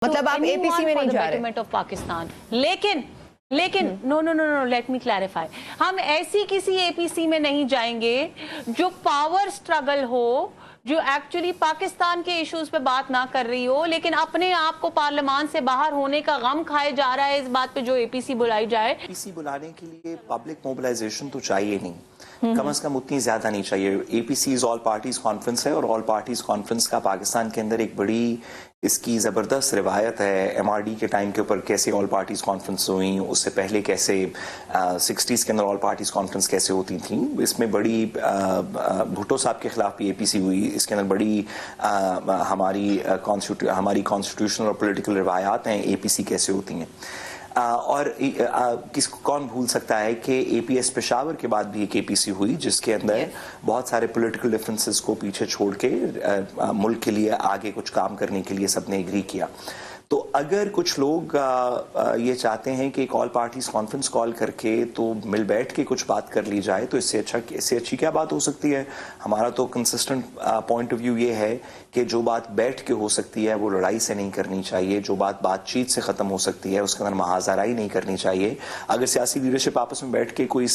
मतलब आप एपीसी में नहीं जा रहे ऑफ पाकिस्तान, लेकिन no no no no let me clarify, हम ऐसी किसी एपीसी में नहीं जाएंगे जो पावर स्ट्रगल हो, जो एक्चुअली पाकिस्तान के इश्यूज पे बात ना कर रही हो, लेकिन अपने आप को पार्लियामान से बाहर होने का गम खाए जा रहा है इस बात पे जो एपीसी बुलाई जाए। एपीसी बुलाने के लिए पब्लिक मोबिलाइजेशन तो चाहिए नहीं, कम से कम उतनी ज्यादा नहीं चाहिए। एपीसी ऑल पार्टीज कॉन्फ्रेंस है और ऑल पार्टीज कॉन्फ्रेंस का पाकिस्तान के अंदर एक बड़ी इसकी जबरदस्त रिवायत है। एमआरडी के टाइम के ऊपर कैसे ऑल पार्टीज कॉन्फ्रेंस हुई, उससे पहले कैसे 60s के अंदर ऑल पार्टीज कॉन्फ्रेंस कैसे होती थी। इसमें बड़ी भुट्टो साहब के खिलाफ भी एपीसी हुई, इसके अंदर बड़ी हमारी कॉन्स्टिट्यूशनल और पॉलिटिकल रिवायात हैं एपीसी कैसे होती हैं। और कौन भूल सकता है कि एपीएस पेशावर के बाद भी एक एपीसी हुई जिसके अंदर बहुत सारे पॉलिटिकल डिफरेंसेस को पीछे छोड़ के मुल्क के लिए आगे कुछ काम करने के लिए सबने एग्री किया। तो अगर कुछ लोग ये चाहते हैं कि एक ऑल पार्टीज कॉन्फ्रेंस कॉल करके तो मिल बैठ के कुछ बात कर ली जाए, तो इससे अच्छी क्या बात हो सकती है। हमारा तो कंसिस्टेंट पॉइंट ऑफ व्यू ये है कि जो बात बैठ के हो सकती है वो लड़ाई से नहीं करनी चाहिए, जो बात बातचीत से ख़त्म हो सकती है उसके अंदर महाजराई नहीं करनी चाहिए। अगर सियासी लीडरशिप आपस में बैठ के कोई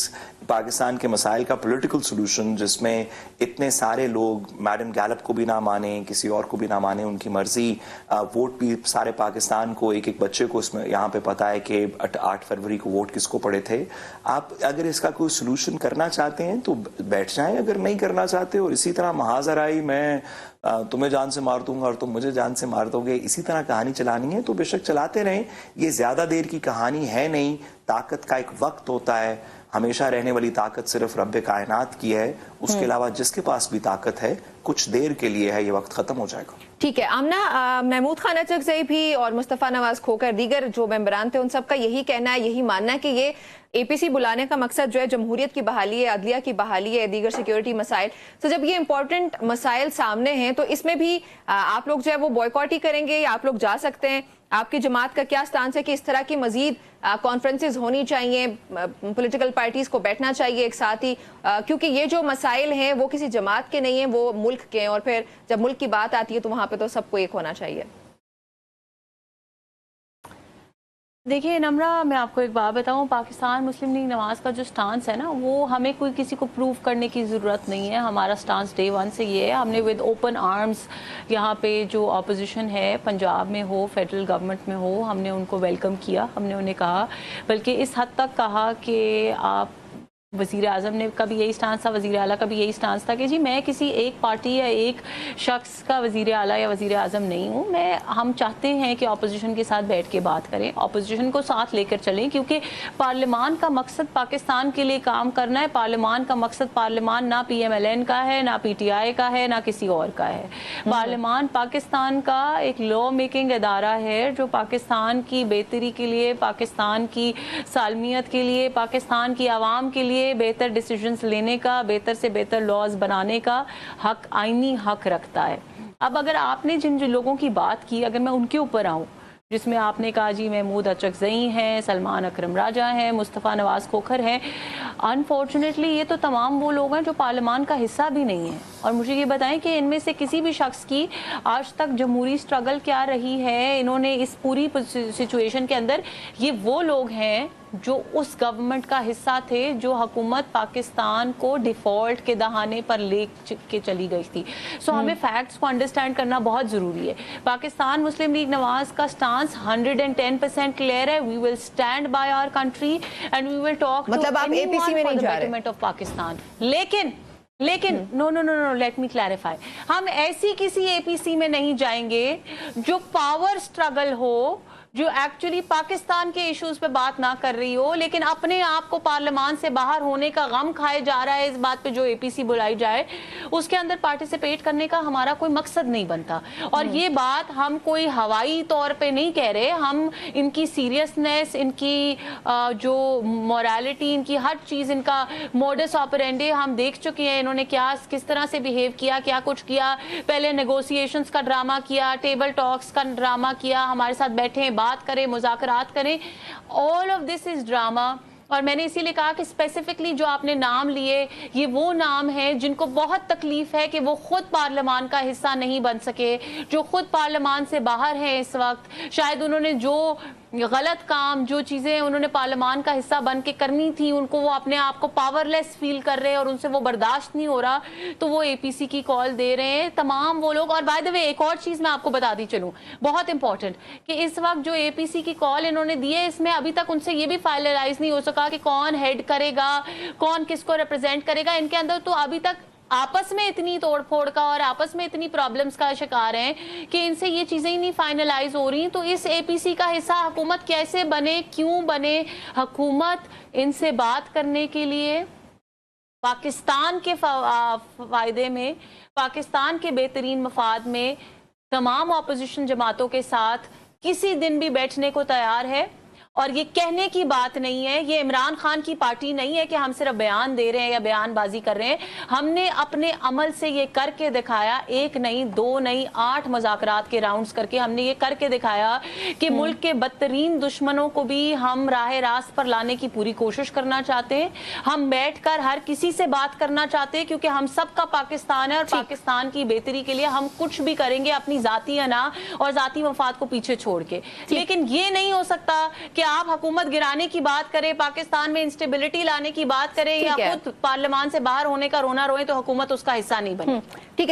पाकिस्तान के मसाइल का पॉलिटिकल सोल्यूशन जिसमें इतने सारे लोग मैडम गैलप को भी ना माने, किसी और को भी ना माने, उनकी मर्जी, वोट भी सारे पाकिस्तान को, एक एक बच्चे को इसमें यहाँ पे पता है कि 8 फरवरी को वोट किसको पड़े थे। आप अगर इसका कोई सोल्यूशन करना चाहते हैं तो बैठ जाएं, अगर नहीं करना चाहते और इसी तरह महाजराई मैं तुम्हें जान से मार दूंगा और तुम मुझे जान से मार दोगे, इसी तरह कहानी चलानी है तो बेशक चलाते रहें। ये ज्यादा देर की कहानी है नहीं, ताकत का एक वक्त होता है, हमेशा रहने वाली ताकत सिर्फ रब्बे कायनात की है, उसके अलावा जिसके पास भी ताकत है कुछ देर के लिए है, ये वक्त खत्म हो जाएगा। ठीक है आमना, महमूद खान अचकज़ई भी और मुस्तफ़ा नवाज खोखर दीगर जो मेंबरान थे उन सबका यही कहना है, यही मानना है कि ये एपीसी बुलाने का मकसद जो है जमहूरियत की बहाली है, अदलिया की बहाली है, दीगर सिक्योरिटी मसाइल। तो जब ये इंपॉर्टेंट मसाइल सामने हैं तो इसमें भी आप लोग जो है वो बॉयकॉट ही करेंगे या आप लोग जा सकते हैं? आपकी जमात का क्या स्टांस है कि इस तरह की मजीद कॉन्फ्रेंसेस होनी चाहिए, पॉलिटिकल पार्टीज को बैठना चाहिए एक साथ ही, क्योंकि ये जो मसाइल हैं वो किसी जमात के नहीं हैं, वो मुल्क के हैं और फिर जब मुल्क की बात आती है तो वहां पे तो सबको एक होना चाहिए। देखिए नम्रा, मैं आपको एक बात बताऊं, पाकिस्तान मुस्लिम लीग नवाज का जो स्टांस है ना, वो हमें कोई किसी को प्रूव करने की ज़रूरत नहीं है। हमारा स्टांस डे 1 से ये है, हमने विद ओपन आर्म्स यहाँ पे जो अपोजिशन है पंजाब में हो, फेडरल गवर्नमेंट में हो, हमने उनको वेलकम किया। हमने उन्हें कहा, बल्कि इस हद तक कहा कि आप वज़ीर आज़म ने का भी यही स्टांस था, वज़ीर आला का भी यही स्टांस था कि जी मैं किसी एक पार्टी या एक शख्स का वज़ीर आला या वज़ीर आज़म नहीं हूँ। हम चाहते हैं कि अपोजिशन के साथ बैठ के बात करें, अपोजिशन को साथ लेकर चलें, क्योंकि पार्लियामान का मकसद पाकिस्तान के लिए काम करना है। पार्लियामान का मकसद, पार्लियामान ना PMLN का है, ना PTI का है, ना किसी और का है। पार्लियामान पाकिस्तान का एक लॉ मेकिंग इदारा है जो पाकिस्तान की बेहतरी के लिए, पाकिस्तान की सालमियत के लिए, पाकिस्तान की आवाम के लिए बेहतर डिसीजंस लेने का, बेहतर से बेहतर लॉज बनाने का हक, आईनी हक रखता है। अब अगर आपने जिन लोगों की बात की, अगर मैं उनके ऊपर आऊँ, जिसमें आपने कहा जी महमूद अचकज़ई हैं, सलमान अकरम राजा हैं, मुस्तफ़ा नवाज खोखर हैं, अनफॉर्चुनेटली ये तो तमाम वो लोग हैं जो पार्लियामान का हिस्सा भी नहीं है। और मुझे ये बताएं कि इनमें से किसी भी शख्स की आज तक जमहूरी स्ट्रगल क्या रही है, इन्होंने इस पूरी सिचुएशन के अंदर, ये वो लोग हैं जो उस गवर्नमेंट का हिस्सा थे जो हुकूमत पाकिस्तान को डिफ़ॉल्ट के दहाने पर ले के चली गई थी। सो हमें फैक्ट्स को अंडरस्टैंड करना बहुत ज़रूरी है। पाकिस्तान मुस्लिम लीग नवाज का स्टांस 110% क्लियर है। We will stand by our country and we will talk, मतलब आप एपीसी में नहीं जा रहे ऑफ पाकिस्तान। लेकिन no no no no let me clarify, हम ऐसी किसी एपीसी में नहीं जाएंगे जो पावर स्ट्रगल हो, जो एक्चुअली पाकिस्तान के इश्यूज पे बात ना कर रही हो, लेकिन अपने आप को पार्लियामान से बाहर होने का गम खाए जा रहा है इस बात पे जो एपीसी बुलाई जाए, उसके अंदर पार्टिसिपेट करने का हमारा कोई मकसद नहीं बनता। और ये बात हम कोई हवाई तौर पे नहीं कह रहे, हम इनकी सीरियसनेस, इनकी जो मोरालिटी, इनकी हर चीज़, इनका मोडस ऑपरेंडी हम देख चुके हैं। इन्होंने क्या, किस तरह से बिहेव किया, क्या कुछ किया, पहले नेगोशिएशंस का ड्रामा किया, टेबल टॉक्स का ड्रामा किया, हमारे साथ बैठे बात करें, मुज़ाकरात करें। All of this is drama. और मैंने इसीलिए कहा कि स्पेसिफिकली जो आपने नाम लिए ये वो नाम हैं जिनको बहुत तकलीफ है कि वो खुद पार्लियामान का हिस्सा नहीं बन सके, जो खुद पार्लियामान से बाहर हैं इस वक्त। शायद उन्होंने जो गलत काम, जो चीजें उन्होंने पार्लियामान का हिस्सा बन के करनी थी, उनको वो अपने आप को पावरलेस फील कर रहे हैं और उनसे वो बर्दाश्त नहीं हो रहा, तो वो एपीसी की कॉल दे रहे हैं तमाम वो लोग। और बाय द वे एक और चीज मैं आपको बता दी चलूं, बहुत इंपॉर्टेंट, कि इस वक्त जो एपीसी की कॉल इन्होंने दी है, इसमें अभी तक उनसे ये भी फाइनलाइज नहीं हो सका कि कौन हेड करेगा, कौन किसको रिप्रेजेंट करेगा। इनके अंदर तो अभी तक आपस में इतनी तोड़फोड़ का और आपस में इतनी प्रॉब्लम्स का शिकार हैं कि इनसे ये चीजें ही नहीं फाइनलाइज हो रही। तो इस एपीसी का हिस्सा हुकूमत कैसे बने, क्यों बने? हुकूमत इनसे बात करने के लिए पाकिस्तान के फायदे में, पाकिस्तान के बेहतरीन मफाद में तमाम अपोजिशन जमातों के साथ किसी दिन भी बैठने को तैयार है। और ये कहने की बात नहीं है, ये इमरान खान की पार्टी नहीं है कि हम सिर्फ बयान दे रहे हैं या बयानबाजी कर रहे हैं। हमने अपने अमल से ये करके दिखाया, एक नहीं, दो नहीं, 8 मुज़ाकरात के राउंड्स करके हमने ये करके दिखाया कि मुल्क के बदतरीन दुश्मनों को भी हम राह रास्त पर लाने की पूरी कोशिश करना चाहते हैं। हम बैठकर हर किसी से बात करना चाहते हैं, क्योंकि हम सबका पाकिस्तान है और पाकिस्तान की बेहतरी के लिए हम कुछ भी करेंगे अपनी जाती अना और जाती मफाद को पीछे छोड़ के। लेकिन ये नहीं हो सकता कि आप हुकूमत गिराने की बात करें, पाकिस्तान में इंस्टेबिलिटी लाने की बात करें, या खुद पार्लियामान से बाहर होने का रोना रोए तो हुकूमत उसका हिस्सा नहीं बने। ठीक है।